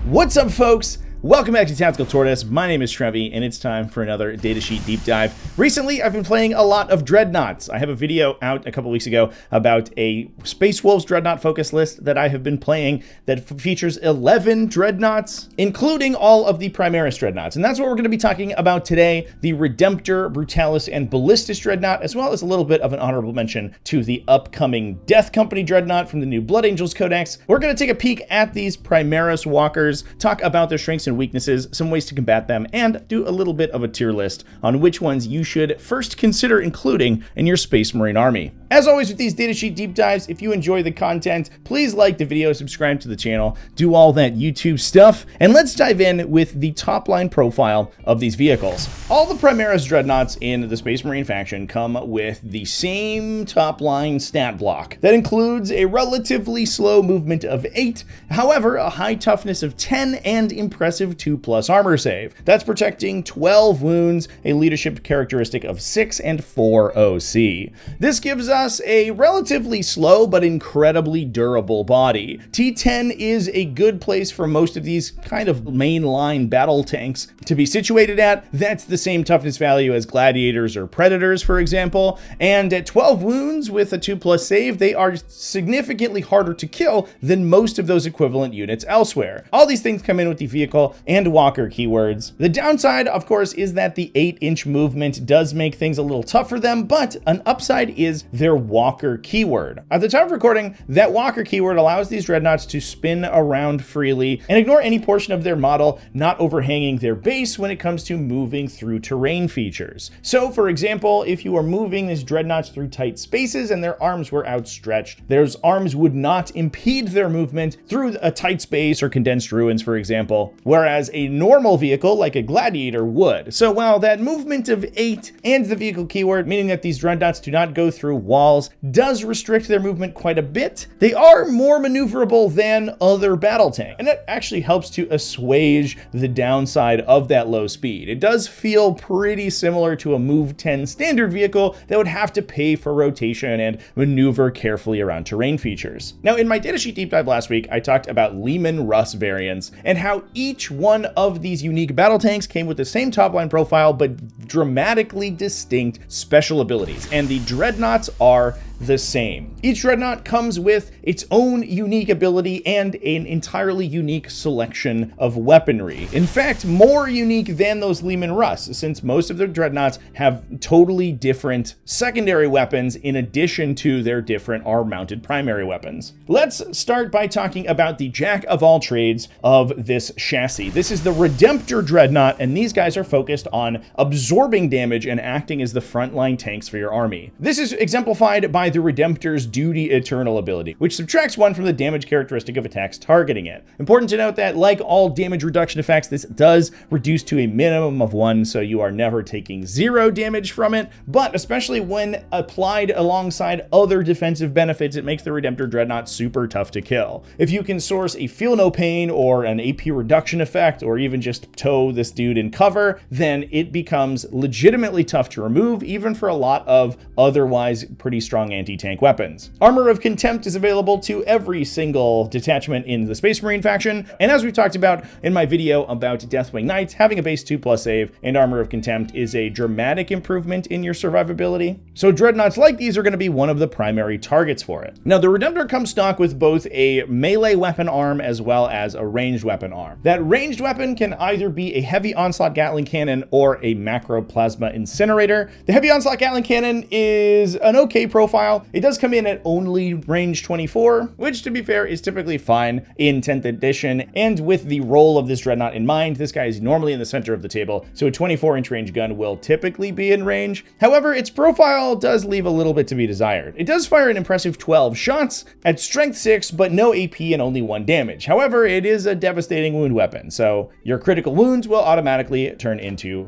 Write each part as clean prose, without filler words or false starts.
What's up, folks? Welcome back to TacticalTortoise. My name is Trevi, and it's time for another datasheet deep dive. Recently, I've been playing a lot of Dreadnughts. I have a video out a couple weeks ago about a Space Wolves Dreadnought focus list that I have been playing that features 11 Dreadnoughts, including all of the Primaris Dreadnoughts. And that's what we're going to be talking about today, the Redemptor, Brutalis, and Ballistis Dreadnought, as well as a little bit of an honorable mention to the upcoming Death Company Dreadnought from the new Blood Angels Codex. We're going to take a peek at these Primaris walkers, talk about their strengths and weaknesses, some ways to combat them, and do a little bit of a tier list on which ones you should first consider including in your Space Marine army. As always with these datasheet deep dives, if you enjoy the content, please like the video, subscribe to the channel, do all that YouTube stuff, and let's dive in with the top line profile of these vehicles. All the Primaris Dreadnoughts in the Space Marine faction come with the same top line stat block. That includes a relatively slow movement of 8, however, a high toughness of 10 and impressive 2+ armor save. That's protecting 12 wounds, a leadership characteristic of 6, and 4 OC. This gives us a relatively slow but incredibly durable body. T10 is a good place for most of these kind of mainline battle tanks to be situated at. That's the same toughness value as gladiators or predators, for example, and at 12 wounds with a 2+ save, they are significantly harder to kill than most of those equivalent units elsewhere. All these things come in with the vehicle and walker keywords. The downside, of course, is that the 8-inch movement does make things a little tough for them, but an upside is their walker keyword. At the time of recording, that walker keyword allows these dreadnoughts to spin around freely and ignore any portion of their model not overhanging their base when it comes to moving through terrain features. So, for example, if you are moving these dreadnoughts through tight spaces and their arms were outstretched, those arms would not impede their movement through a tight space or condensed ruins, for example, whereas a normal vehicle like a gladiator would. So while that movement of 8 and the vehicle keyword, meaning that these dreadnoughts do not go through walls, does restrict their movement quite a bit, they are more maneuverable than other battle tanks. And it actually helps to assuage the downside of that low speed. It does feel pretty similar to a Move 10 standard vehicle that would have to pay for rotation and maneuver carefully around terrain features. Now, in my datasheet deep dive last week, I talked about Leman Russ variants and how each one of these unique battle tanks came with the same top line profile but dramatically distinct special abilities, and the Dreadnoughts are the same. Each Dreadnought comes with its own unique ability and an entirely unique selection of weaponry. In fact, more unique than those Leman Russ, since most of their Dreadnoughts have totally different secondary weapons in addition to their different arm-mounted primary weapons. Let's start by talking about the jack of all trades of this chassis. This is the Redemptor Dreadnought, and these guys are focused on absorbing damage and acting as the frontline tanks for your army. This is exemplified by the Redemptor's Duty Eternal ability, which subtracts 1 from the damage characteristic of attacks targeting it. Important to note that, like all damage reduction effects, this does reduce to a minimum of 1, so you are never taking 0 damage from it, but especially when applied alongside other defensive benefits, it makes the Redemptor Dreadnought super tough to kill. If you can source a Feel No Pain or an AP reduction effect, or even just tow this dude in cover, then it becomes legitimately tough to remove, even for a lot of otherwise pretty strong anti-tank weapons. Armor of Contempt is available to every single detachment in the Space Marine faction, and as we talked about in my video about Deathwing Knights, having a base 2+ save and Armor of Contempt is a dramatic improvement in your survivability. So Dreadnoughts like these are going to be one of the primary targets for it. Now, the Redemptor comes stock with both a melee weapon arm as well as a ranged weapon arm. That ranged weapon can either be a heavy onslaught Gatling cannon or a macro plasma incinerator. The heavy onslaught Gatling cannon is an okay profile. It does come in at only range 24, which, to be fair, is typically fine in 10th edition, and with the role of this Dreadnought in mind, this guy is normally in the center of the table, so a 24-inch range gun will typically be in range. However, its profile does leave a little bit to be desired. It does fire an impressive 12 shots at strength 6, but no AP and only 1 damage. However, it is a devastating wound weapon, so your critical wounds will automatically turn into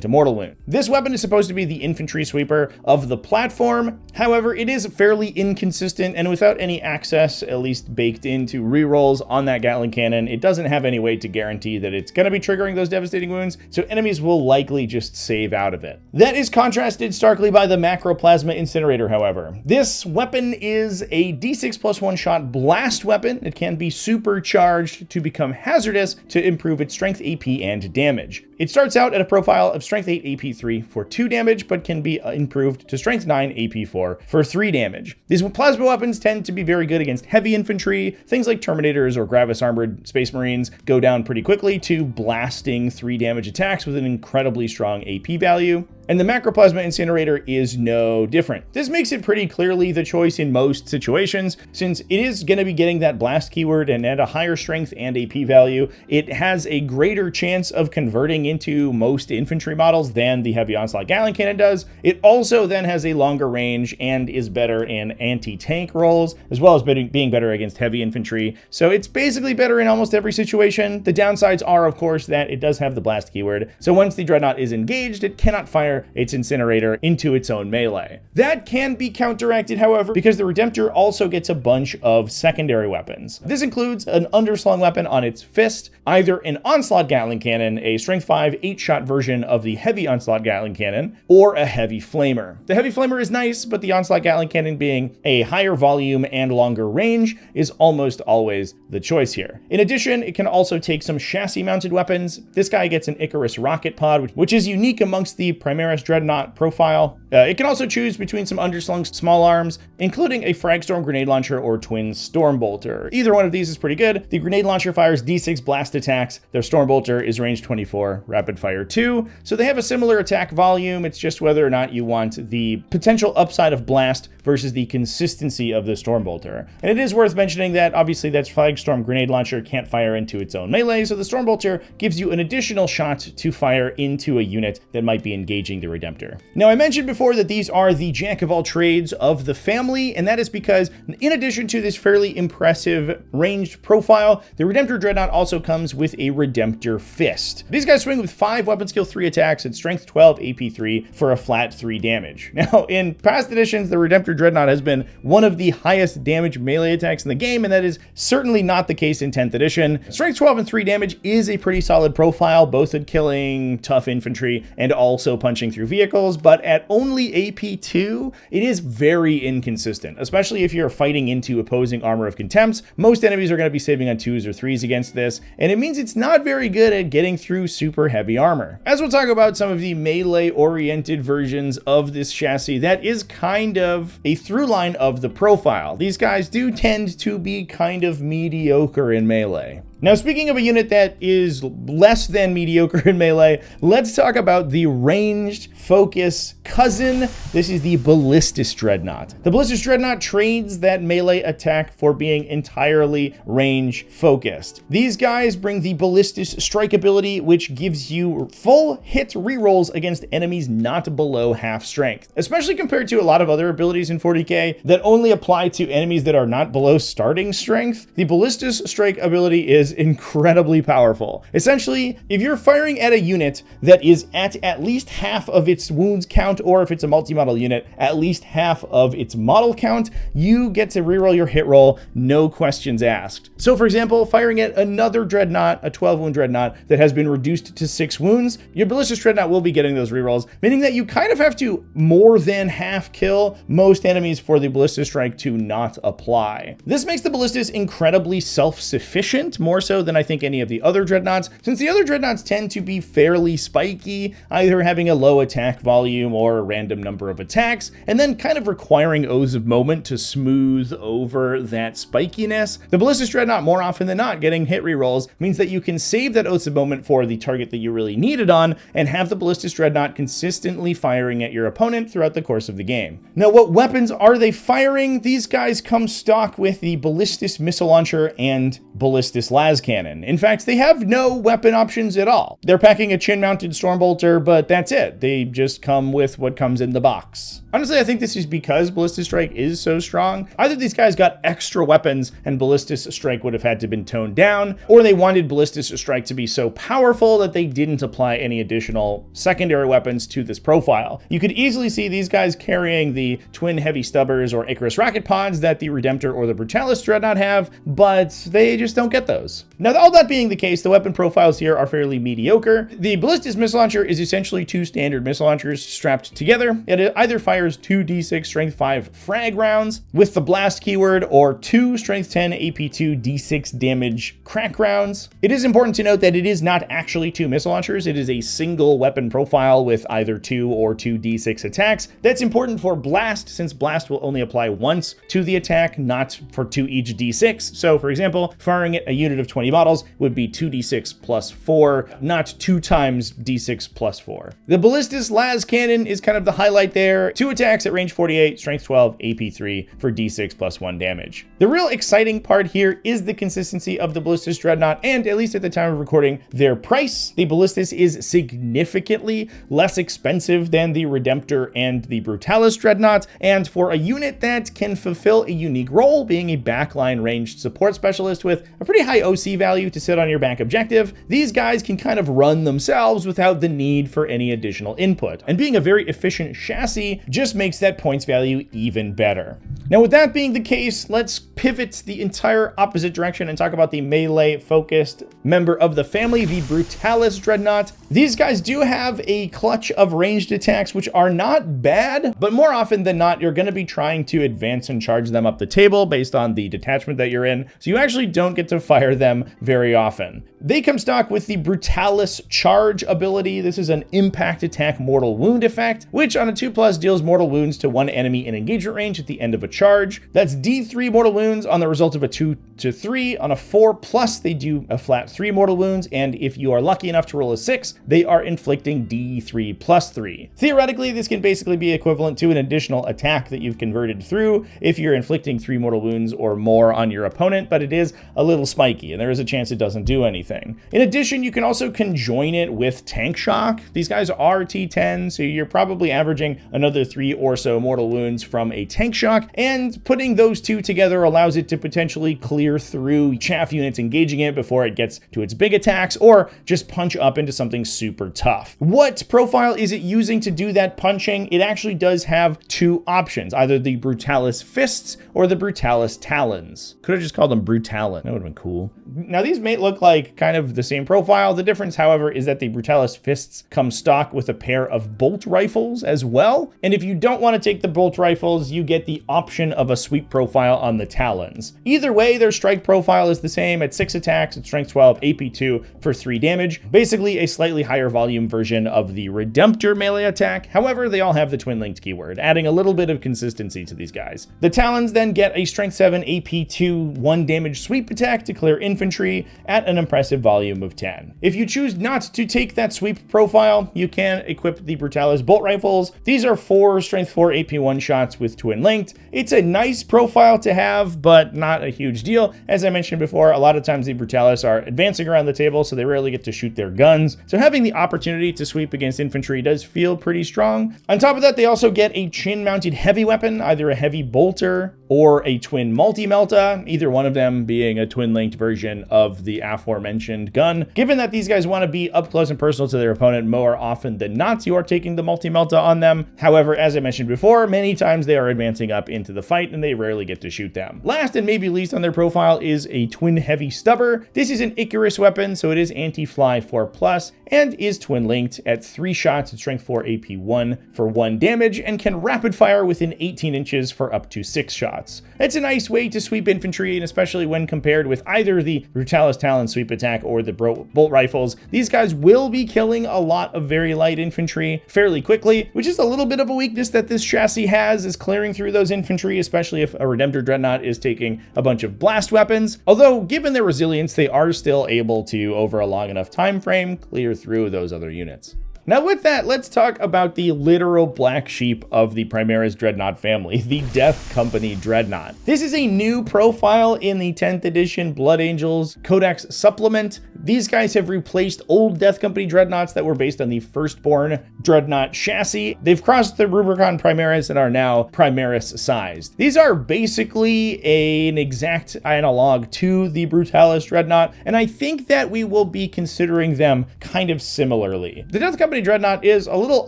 mortal wound. This weapon is supposed to be the infantry sweeper, favor of the platform. However, it is fairly inconsistent, and without any access, at least baked into rerolls on that Gatling cannon, it doesn't have any way to guarantee that it's going to be triggering those devastating wounds, so enemies will likely just save out of it. That is contrasted starkly by the Macroplasma Incinerator, however. This weapon is a D6 plus 1 shot blast weapon. It can be supercharged to become hazardous to improve its strength, AP, and damage. It starts out at a profile of strength 8, AP 3 for 2 damage, but can be improved to strength 9, AP 4 for 3 damage. These plasma weapons tend to be very good against heavy infantry. Things like Terminators or Gravis armored Space Marines go down pretty quickly to blasting 3 damage attacks with an incredibly strong AP value. And the Macroplasma Incinerator is no different. This makes it pretty clearly the choice in most situations, since it is going to be getting that blast keyword, and at a higher strength and AP value, it has a greater chance of converting into most infantry models than the Heavy Onslaught Gatling Cannon does. It also then has a longer range and is better in anti-tank roles, as well as being better against heavy infantry. So it's basically better in almost every situation. The downsides are, of course, that it does have the blast keyword. So once the Dreadnought is engaged, it cannot fire its incinerator into its own melee. That can be counteracted, however, because the Redemptor also gets a bunch of secondary weapons. This includes an underslung weapon on its fist, either an Onslaught Gatling Cannon, a strength 5 8-shot version of the Heavy Onslaught Gatling Cannon, or a Heavy Flamer. The Heavy Flamer is nice, but the Onslaught Gatling Cannon, being a higher volume and longer range, is almost always the choice here. In addition, it can also take some chassis-mounted weapons. This guy gets an Icarus rocket pod, which is unique amongst the Primaris Dreadnought profile. It can also choose between some underslung small arms, including a Fragstorm grenade launcher or twin Stormbolter. Either one of these is pretty good. The grenade launcher fires D6 blast attacks. Their Stormbolter is range 24, rapid fire 2. So they have a similar attack volume. It's just whether or not you want the potential upside of blast versus the consistency of the Stormbolter. And it is worth mentioning that obviously that Fragstorm grenade launcher can't fire into its own melee, so the Stormbolter gives you an additional shot to fire into a unit that might be engaging the Redemptor. Now, I mentioned before that these are the jack of all trades of the family, and that is because in addition to this fairly impressive ranged profile, the Redemptor Dreadnought also comes with a Redemptor Fist. These guys swing with 5 weapon skill 3 attacks at strength 12, AP 3 for a flat 3 damage. Now, in past editions, the Redemptor Dreadnought has been one of the highest damage melee attacks in the game, and that is certainly not the case in 10th edition. Strength 12 and 3 damage is a pretty solid profile, both at killing tough infantry and also punching through vehicles, but at only AP 2, it is very inconsistent, especially if you're fighting into opposing armor of contempt. Most enemies are going to be saving on 2s or 3s against this, and it means it's not very good at getting through super heavy armor. As we'll talk about some of the melee-oriented versions of this chassis, that is kind of a through line of the profile. These guys do tend to be kind of mediocre in melee. Now, speaking of a unit that is less than mediocre in melee, let's talk about the ranged focus cousin. This is the Ballistus Dreadnought. The Ballistus Dreadnought trades that melee attack for being entirely range focused. These guys bring the Ballistus Strike ability, which gives you full hit rerolls against enemies not below half strength, especially compared to a lot of other abilities in 40k that only apply to enemies that are not below starting strength. The Ballistus Strike ability is incredibly powerful. Essentially, if you're firing at a unit that is at least half of its wounds count, or if it's a multi-model unit, at least half of its model count, you get to reroll your hit roll, no questions asked. So for example, firing at another Dreadnought, a 12 wound Dreadnought that has been reduced to 6 wounds, your Ballistus Dreadnought will be getting those rerolls, meaning that you kind of have to more than half kill most enemies for the Ballistus Strike to not apply. This makes the Ballistus incredibly self-sufficient, more so than I think any of the other Dreadnoughts, since the other Dreadnoughts tend to be fairly spiky, either having a low attack volume or a random number of attacks, and then kind of requiring Oaths of Moment to smooth over that spikiness. The Ballistus Dreadnought, more often than not, getting hit rerolls means that you can save that Oaths of Moment for the target that you really need it on, and have the Ballistus Dreadnought consistently firing at your opponent throughout the course of the game. Now, what weapons are they firing? These guys come stock with the Ballistus Missile Launcher and Ballistus las cannon. In fact, they have no weapon options at all. They're packing a chin-mounted Stormbolter, but that's it. They just come with what comes in the box. Honestly, I think this is because Ballistic Strike is so strong. Either these guys got extra weapons and Ballistic Strike would have had to been toned down, or they wanted Ballistic Strike to be so powerful that they didn't apply any additional secondary weapons to this profile. You could easily see these guys carrying the twin heavy stubbers or Icarus rocket pods that the Redemptor or the Brutalis Dreadnought have, but they just don't get those. Now, all that being the case, the weapon profiles here are fairly mediocre. The Ballistic Missile Launcher is essentially two standard missile launchers strapped together. It either fires 2d6 strength 5 frag rounds with the blast keyword, or 2 strength 10 AP2 d6 damage crack rounds. It is important to note that it is not actually two missile launchers. It is a single weapon profile with either 2 or 2d6 attacks. That's important for blast, since blast will only apply once to the attack, not for 2 each d6. So for example, firing at a unit of 20 models would be 2d6 plus 4, not 2 times d6 plus 4. The Ballistic Las Cannon is kind of the highlight there. 2 attacks at range 48, strength 12, AP3 for d6 plus 1 damage. The real exciting part here is the consistency of the Ballistic Dreadnought, and at least at the time of recording, their price. The Ballistic is significantly less expensive than the Redemptor and the Brutalis Dreadnought, and for a unit that can fulfill a unique role, being a backline ranged support specialist with a pretty high OC value to sit on your back objective, these guys can kind of run themselves without the need for any additional input. And being a very efficient chassis just makes that points value even better. Now, with that being the case, let's pivot the entire opposite direction and talk about the melee focused member of the family, the Brutalis Dreadnought. These guys do have a clutch of ranged attacks, which are not bad, but more often than not, you're going to be trying to advance and charge them up the table based on the detachment that you're in, so you actually don't get to fire them very often. They come stock with the Brutalis Charge ability. This is an impact attack mortal wound effect, which on a 2+ deals mortal wounds to one enemy in engagement range at the end of a charge. That's D3 mortal wounds on the result of a 2 to 3. On a 4+, they do a flat 3 mortal wounds, and if you are lucky enough to roll a 6, they are inflicting D3 plus 3. Theoretically, this can basically be equivalent to an additional attack that you've converted through if you're inflicting 3 mortal wounds or more on your opponent, but it is a little spiky, and there is a chance it doesn't do anything. In addition, you can also conjoin it with Tank Shock. These guys are T10, so you're probably averaging another 3 or so mortal wounds from a Tank Shock, and putting those two together allows it to potentially clear through chaff units engaging it before it gets to its big attacks, or just punch up into something super tough. What profile is it using to do that punching? It actually does have 2 options, either the Brutalis Fists or the Brutalis Talons. Could have just called them Brutalin. That would have been cool. Now, these may look like kind of the same profile. The difference, however, is that the Brutalis Fists come stock with a pair of bolt rifles as well. And if you don't want to take the bolt rifles, you get the option of a sweep profile on the Talons. Either way, their strike profile is the same at 6 attacks at strength 12, AP2 for 3 damage. Basically a slightly higher volume version of the Redemptor melee attack. However, they all have the twin linked keyword, adding a little bit of consistency to these guys. The Talons then get a strength 7, AP2, 1 damage sweep attack to clear infantry at an impressive volume of 10. If you choose not to take that sweep profile, you can equip the Brutalis bolt rifles. These are 4 strength 4 AP1 shots with twin linked. It's a nice profile to have, but not a huge deal. As I mentioned before, a lot of times the Brutalis are advancing around the table, so they rarely get to shoot their guns. So having the opportunity to sweep against infantry does feel pretty strong. On top of that, they also get a chin-mounted heavy weapon, either a heavy bolter or a twin multi-melta, either one of them being a twin-linked version of the aforementioned gun. Given that these guys want to be up close and personal to their opponent more often than not, you are taking the multi-melta on them. However, as I mentioned before, many times they are advancing up into the fight and they rarely get to shoot them. Last and maybe least on their profile is a twin heavy stubber. This is an Icarus weapon, so it is anti-fly 4+, and is twin-linked at 3 shots at strength 4 AP1 for 1 damage, and can rapid fire within 18 inches for up to 6 shots. It's a nice way to sweep infantry, and especially when compared with either the Brutalis Talon sweep attack or the bolt rifles, these guys will be killing a lot of very light infantry fairly quickly, which is a little bit of a weakness that this chassis has, is clearing through those infantry, especially if a Redemptor Dreadnought is taking a bunch of blast weapons. Although, given their resilience, they are still able to, over a long enough time frame, clear through those other units. Now with that, let's talk about the literal black sheep of the Primaris Dreadnought family, the Death Company Dreadnought. This is a new profile in the 10th edition Blood Angels Codex supplement. These guys have replaced old Death Company Dreadnoughts that were based on the Firstborn Dreadnought chassis. They've crossed the Rubicon Primaris and are now Primaris sized. These are basically an exact analog to the Brutalis Dreadnought, and I think that we will be considering them kind of similarly. The Death Company Dreadnought is a little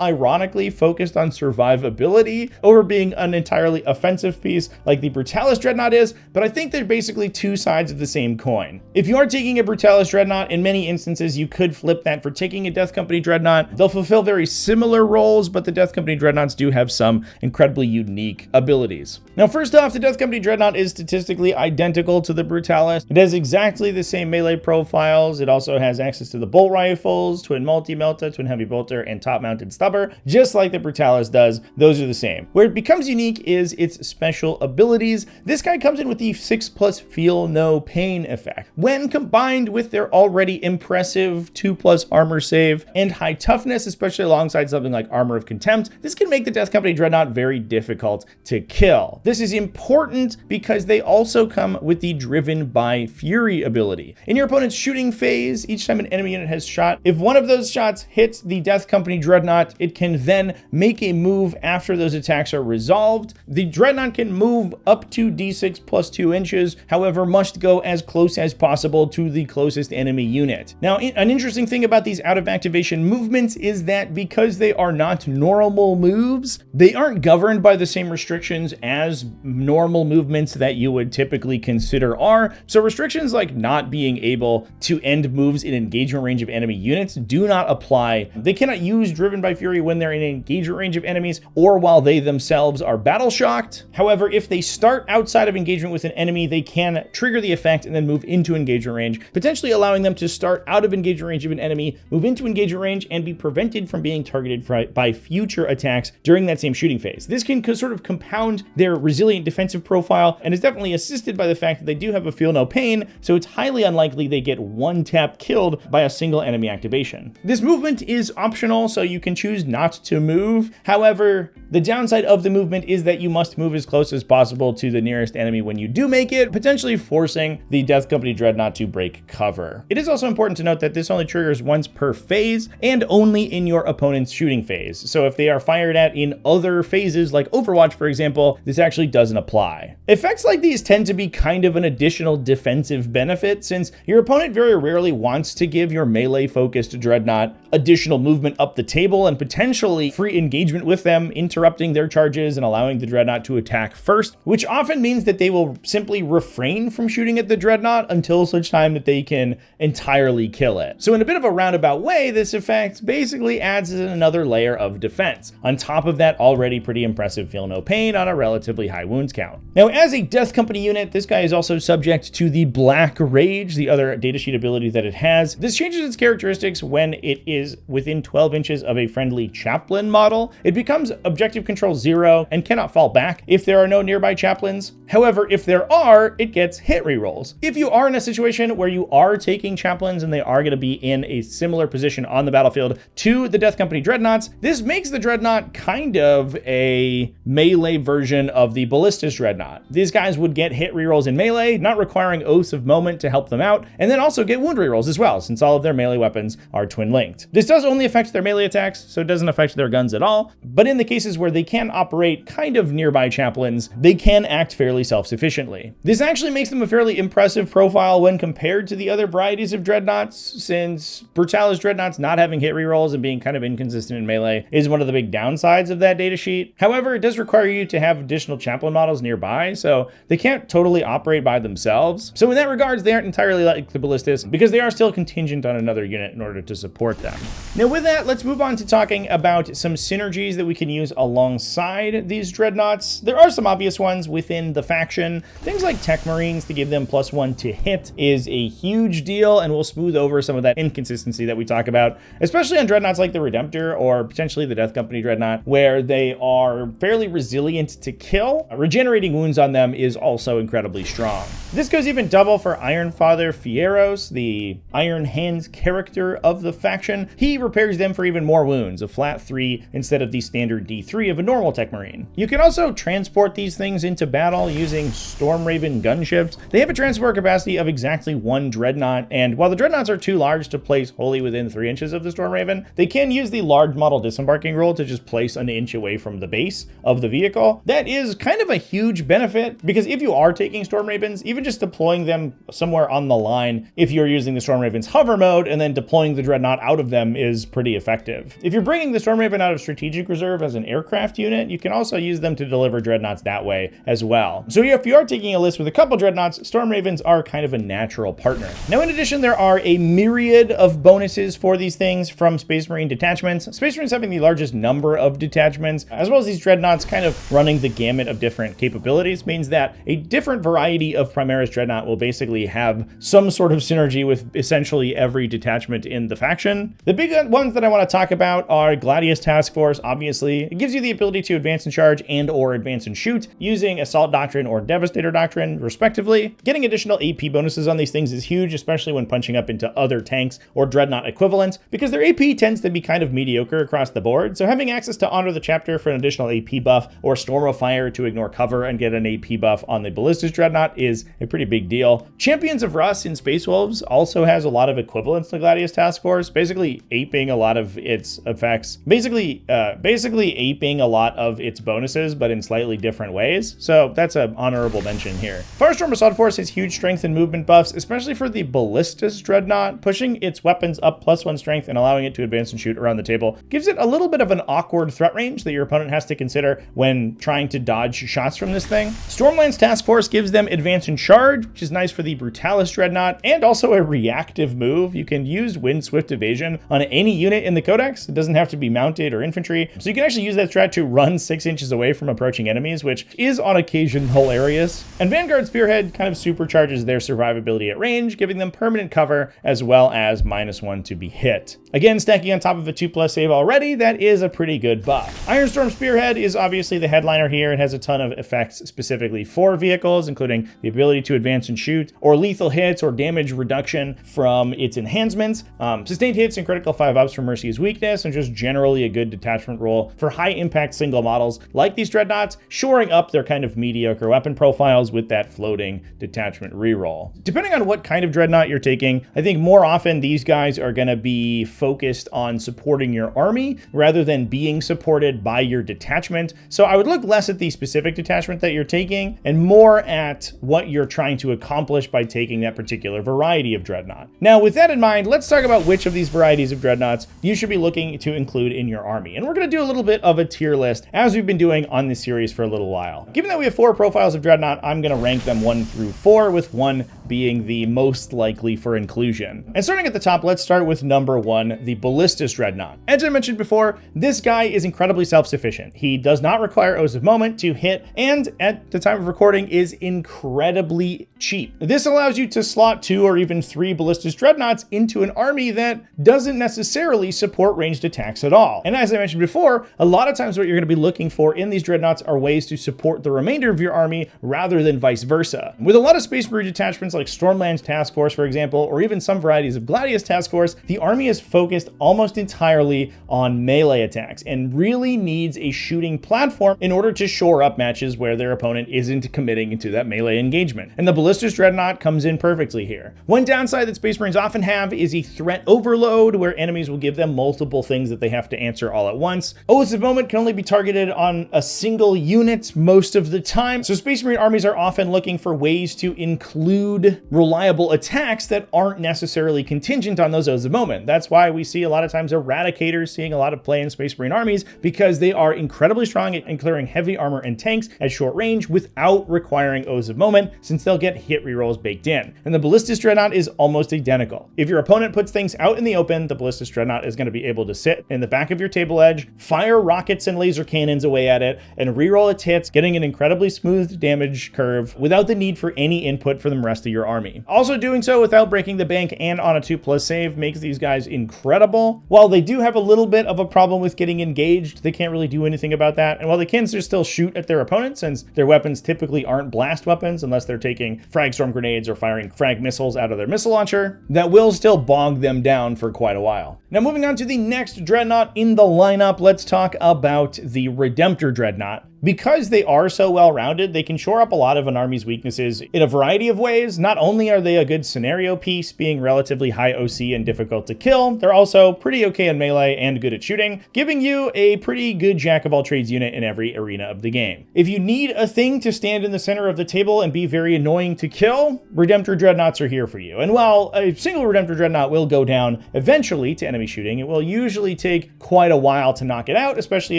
ironically focused on survivability over being an entirely offensive piece like the Brutalis Dreadnought is, but I think they're basically two sides of the same coin. If you are taking a Brutalis Dreadnought, in many instances you could flip that for taking a Death Company Dreadnought. They'll fulfill very similar roles, but the Death Company Dreadnoughts do have some incredibly unique abilities. Now first off, the Death Company Dreadnought is statistically identical to the Brutalis. It has exactly the same melee profiles. It also has access to the bolt rifles, twin multi-melta, twin heavy bolter, and top-mounted stubber, just like the Brutalis does. Those are the same. Where it becomes unique is its special abilities. This guy comes in with the 6+ feel no pain effect. When combined with their already impressive 2+ armor save and high toughness, especially alongside something like Armor of Contempt, this can make the Death Company Dreadnought very difficult to kill. This is important because they also come with the Driven by Fury ability. In your opponent's shooting phase, each time an enemy unit has shot, if one of those shots hits the Death Company Dreadnought, it can then make a move after those attacks are resolved. The Dreadnought can move up to d6 + 2 inches, however, must go as close as possible to the closest enemy unit. Now, an interesting thing about these out of activation movements is that because they are not normal moves, they aren't governed by the same restrictions as normal movements that you would typically consider are. So restrictions like not being able to end moves in engagement range of enemy units do not apply. They cannot use Driven by Fury when they're in engagement range of enemies or while they themselves are battle shocked. However, if they start outside of engagement with an enemy, they can trigger the effect and then move into engagement range, potentially allowing them to start out of engagement range of an enemy, move into engagement range, and be prevented from being targeted by future attacks during that same shooting phase. This can sort of compound their resilient defensive profile and is definitely assisted by the fact that they do have a feel no pain, so it's highly unlikely they get one tap killed by a single enemy activation. This movement is optional, so you can choose not to move. However, the downside of the movement is that you must move as close as possible to the nearest enemy when you do make it, potentially forcing the Death Company Dreadnought to break cover. It is also important to note that this only triggers once per phase and only in your opponent's shooting phase. So if they are fired at in other phases like Overwatch, for example, this actually doesn't apply. Effects like these tend to be kind of an additional defensive benefit, since your opponent very rarely wants to give your melee focused Dreadnought additional movement up the table and potentially free engagement with them, interrupting their charges and allowing the Dreadnought to attack first, which often means that they will simply refrain from shooting at the Dreadnought until such time that they can entirely kill it. So in a bit of a roundabout way, this effect basically adds another layer of defense, on top of that already pretty impressive feel no pain on a relatively high wounds count. Now, as a Death Company unit, this guy is also subject to the Black Rage, the other datasheet ability that it has. This changes its characteristics when it is within 12 inches of a friendly chaplain model. It becomes objective control 0 and cannot fall back if there are no nearby chaplains. However, if there are, it gets hit rerolls. If you are in a situation where you are taking chaplains and they are going to be in a similar position on the battlefield to the Death Company Dreadnoughts, this makes the Dreadnought kind of a melee version of the Ballistus Dreadnought. These guys would get hit rerolls in melee, not requiring Oaths of Moment to help them out, and then also get wound rerolls as well, since all of their melee weapons are twin linked. This does only affect their melee attacks, so it doesn't affect their guns at all, but in the cases where they can operate kind of nearby chaplains, they can act fairly self-sufficiently. This actually makes them a fairly impressive profile when compared to the other varieties of Dreadnoughts, since Brutalis Dreadnoughts not having hit rerolls and being kind of inconsistent in melee is one of the big downsides of that datasheet. However, it does require you to have additional chaplain models nearby, so they can't totally operate by themselves. So in that regards, they aren't entirely like the Ballistus, because they are still contingent on another unit in order to support them. Now with that, let's move on to talking about some synergies that we can use alongside these Dreadnoughts. There are some obvious ones within the faction. Things like Tech Marines to give them +1 to hit is a huge deal, and we'll smooth over some of that inconsistency that we talk about, especially on Dreadnoughts like the Redemptor or potentially the Death Company Dreadnought, where they are fairly resilient to kill. Regenerating wounds on them is also incredibly strong. This goes even double for Iron Father Fieros, the Iron Hands character of the faction. He repairs prepares them for even more wounds, a flat 3 instead of the standard D3 of a normal Tech Marine. You can also transport these things into battle using Storm Raven gunships. They have a transport capacity of exactly 1 Dreadnought, and while the Dreadnoughts are too large to place wholly within 3 inches of the Storm Raven, they can use the large model disembarking rule to just place an inch away from the base of the vehicle. That is kind of a huge benefit, because if you are taking Storm Ravens, even just deploying them somewhere on the line, if you're using the Storm Raven's hover mode and then deploying the Dreadnought out of them, is pretty effective. If you're bringing the Storm Raven out of strategic reserve as an aircraft unit, you can also use them to deliver Dreadnoughts that way as well. So if you are taking a list with a couple Dreadnoughts, Storm Ravens are kind of a natural partner. Now, in addition, there are a myriad of bonuses for these things from Space Marine detachments. Space Marines having the largest number of detachments, as well as these Dreadnoughts kind of running the gamut of different capabilities, means that a different variety of Primaris Dreadnought will basically have some sort of synergy with essentially every detachment in the faction. The big ones that I want to talk about are Gladius Task Force, obviously. It gives you the ability to advance and charge and or advance and shoot using Assault Doctrine or Devastator Doctrine, respectively. Getting additional AP bonuses on these things is huge, especially when punching up into other tanks or Dreadnought equivalents, because their AP tends to be kind of mediocre across the board. So having access to Honor the Chapter for an additional AP buff, or Storm of Fire to ignore cover and get an AP buff on the Ballistas Dreadnought is a pretty big deal. Champions of Rust in Space Wolves also has a lot of equivalents to Gladius Task Force, basically aping a lot of its effects, basically aping a lot of its bonuses, but in slightly different ways. So that's an honorable mention here. Firestorm Assault Force has huge strength and movement buffs, especially for the Ballistas Dreadnought. Pushing its weapons up +1 strength and allowing it to advance and shoot around the table gives it a little bit of an awkward threat range that your opponent has to consider when trying to dodge shots from this thing. Stormlands Task Force gives them advance and charge, which is nice for the Brutalis Dreadnought, and also a reactive move. You can use Wind Swift Evasion on any unit in the Codex. It doesn't have to be mounted or infantry, so you can actually use that strat to run 6 inches away from approaching enemies, which is on occasion hilarious. And Vanguard Spearhead kind of supercharges their survivability at range, giving them permanent cover as well as -1 to be hit. Again, stacking on top of a 2+ save already, that is a pretty good buff. Ironstorm Spearhead is obviously the headliner here. It has a ton of effects specifically for vehicles, including the ability to advance and shoot, or lethal hits or damage reduction from its enhancements, sustained hits and critical 5-ups from Mercy's weakness, and just generally a good detachment role for high impact single models like these Dreadnoughts, shoring up their kind of mediocre weapon profiles with that floating detachment reroll. Depending on what kind of Dreadnought you're taking, I think more often these guys are going to be focused on supporting your army rather than being supported by your detachment. So I would look less at the specific detachment that you're taking and more at what you're trying to accomplish by taking that particular variety of Dreadnought. Now, with that in mind, let's talk about which of these varieties of Dreadnoughts you should be looking to include in your army. And we're going to do a little bit of a tier list, as we've been doing on this series for a little while. Given that we have 4 profiles of Dreadnought, I'm going to rank them 1 through 4, with 1 being the most likely for inclusion. And starting at the top, let's start with number 1, the Ballistas Dreadnought. As I mentioned before, this guy is incredibly self-sufficient. He does not require Oaths of Moment to hit, and at the time of recording is incredibly cheap. This allows you to slot 2 or even 3 Ballistas Dreadnoughts into an army that doesn't necessarily support ranged attacks at all. And as I mentioned before, a lot of times what you're going to be looking for in these Dreadnoughts are ways to support the remainder of your army rather than vice versa. With a lot of Space Marine detachments like Stormlands Task Force, for example, or even some varieties of Gladius Task Force, the army is focused almost entirely on melee attacks and really needs a shooting platform in order to shore up matches where their opponent isn't committing into that melee engagement. And the Ballistas Dreadnought comes in perfectly here. One downside that Space Marines often have is a threat overload, where enemies will give them multiple things that they have to answer all at once. Oaths of Moment can only be targeted on a single unit most of the time, so Space Marine armies are often looking for ways to include reliable attacks that aren't necessarily contingent on those Oaths of Moment. That's why we see a lot of times Eradicators seeing a lot of play in Space Marine armies, because they are incredibly strong at clearing heavy armor and tanks at short range without requiring Oaths of Moment, since they'll get hit rerolls baked in. And the Ballistas Dreadnought is almost identical. If your opponent puts things out in the open, the Ballistas Dreadnought is going to be able to sit in the back of your table edge, fire rockets and laser cannons away at it, and reroll its hits, getting an incredibly smooth damage curve without the need for any input for the rest of your your army. Also doing so without breaking the bank and on a 2+ save makes these guys incredible. While they do have a little bit of a problem with getting engaged, they can't really do anything about that. And while they can still shoot at their opponents, since their weapons typically aren't blast weapons unless they're taking frag storm grenades or firing frag missiles out of their missile launcher, that will still bog them down for quite a while. Now moving on to the next Dreadnought in the lineup, let's talk about the Redemptor Dreadnought. Because they are so well-rounded, they can shore up a lot of an army's weaknesses in a variety of ways. Not only are they a good scenario piece, being relatively high OC and difficult to kill, they're also pretty okay in melee and good at shooting, giving you a pretty good jack-of-all-trades unit in every arena of the game. If you need a thing to stand in the center of the table and be very annoying to kill, Redemptor Dreadnoughts are here for you. And while a single Redemptor Dreadnought will go down eventually to enemy shooting, it will usually take quite a while to knock it out, especially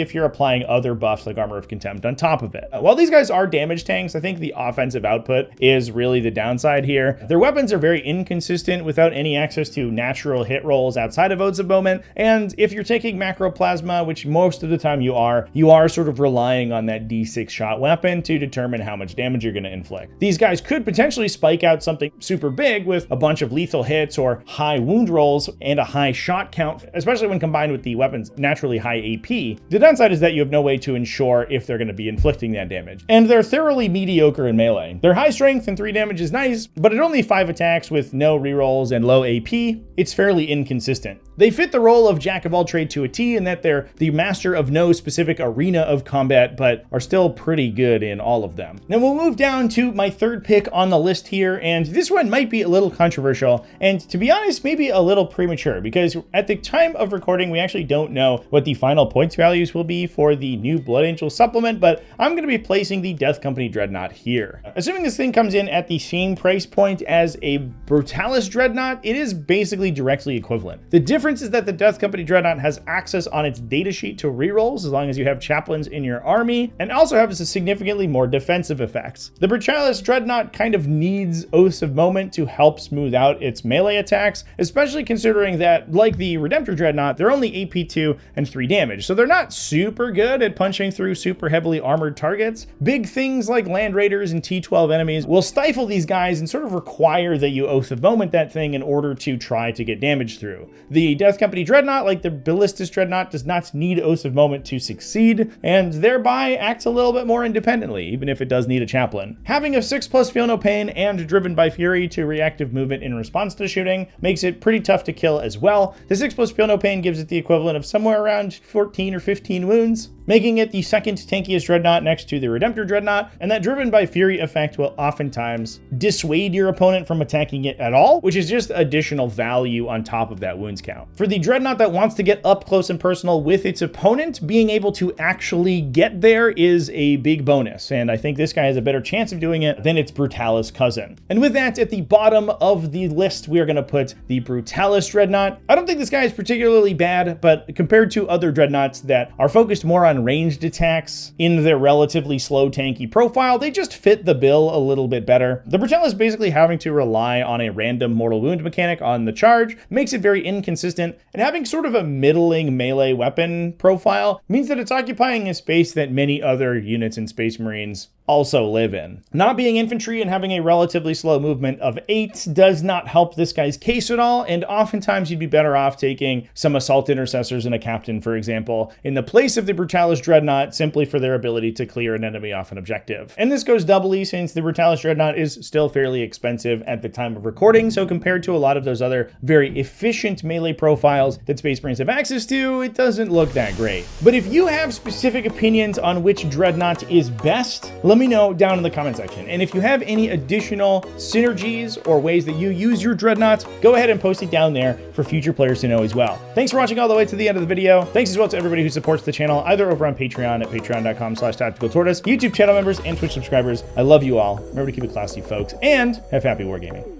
if you're applying other buffs like Armor of Contempt on top of it. While these guys are damage tanks, I think the offensive output is really the downside here. Their weapons are very inconsistent without any access to natural hit rolls outside of Odes of Moment, and if you're taking macro plasma, which most of the time you are sort of relying on that D6 shot weapon to determine how much damage you're going to inflict. These guys could potentially spike out something super big with a bunch of lethal hits or high wound rolls and a high shot count, especially when combined with the weapon's naturally high AP. The downside is that you have no way to ensure if they're going to be inflicting that damage. And they're thoroughly mediocre in melee. Their high strength and 3 damage is nice, but at only 5 attacks with no rerolls and low AP, it's fairly inconsistent. They fit the role of jack of all trade to a T in that they're the master of no specific arena of combat, but are still pretty good in all of them. Now we'll move down to my third pick on the list here, and this one might be a little controversial, and to be honest, maybe a little premature, because at the time of recording, we actually don't know what the final points values will be for the new Blood Angel supplement, but I'm going to be placing the Death Company Dreadnought here. Assuming this thing comes in at the same price point as a Brutalis Dreadnought, it is basically directly equivalent. The difference is that the Death Company Dreadnought has access on its datasheet to rerolls as long as you have chaplains in your army, and also has a significantly more defensive effects. The Brutalis Dreadnought kind of needs Oaths of Moment to help smooth out its melee attacks, especially considering that, like the Redemptor Dreadnought, they're only AP 2 and 3 damage, so they're not super good at punching through super heavily armored targets. Big things like Land Raiders and T12 enemies will stifle these guys and sort of require that you Oath of Moment that thing in order to try to get damage through. The Death Company Dreadnought, like the Ballistus Dreadnought, does not need Oath of Moment to succeed, and thereby acts a little bit more independently, even if it does need a chaplain. Having a 6+ Feel No Pain and Driven by Fury to reactive movement in response to shooting makes it pretty tough to kill as well. The 6+ Feel No Pain gives it the equivalent of somewhere around 14 or 15 wounds, making it the second tankiest Dreadnought next to the Redemptor Dreadnought, and that Driven by Fury effect will oftentimes dissuade your opponent from attacking it at all, which is just additional value on top of that wounds count. For the Dreadnought that wants to get up close and personal with its opponent, being able to actually get there is a big bonus, and I think this guy has a better chance of doing it than its Brutalis cousin. And with that, at the bottom of the list, we are going to put the Brutalis Dreadnought. I don't think this guy is particularly bad, but compared to other Dreadnoughts that are focused more on ranged attacks in their relatively slow tanky profile, they just fit the bill a little bit better. The Brutalis basically having to rely on a random mortal wound mechanic on the charge makes it very inconsistent, and having sort of a middling melee weapon profile means that it's occupying a space that many other units in Space Marines also live in. Not being infantry and having a relatively slow movement of 8 does not help this guy's case at all, and oftentimes you'd be better off taking some assault intercessors and a captain, for example, in the place of the Brutalis Dreadnought, simply for their ability to clear an enemy off an objective. And this goes doubly since the Brutalis Dreadnought is still fairly expensive at the time of recording, so compared to a lot of those other very efficient melee profiles that Space Marines have access to, it doesn't look that great. But if you have specific opinions on which Dreadnought is best, let me know down in the comment section. And if you have any additional synergies or ways that you use your Dreadnoughts, go ahead and post it down there for future players to know as well. Thanks for watching all the way to the end of the video. Thanks as well to everybody who supports the channel, either over on Patreon at patreon.com/TacticalTortoise, YouTube channel members, and Twitch subscribers. I love you all. Remember to keep it classy, folks, and have happy wargaming.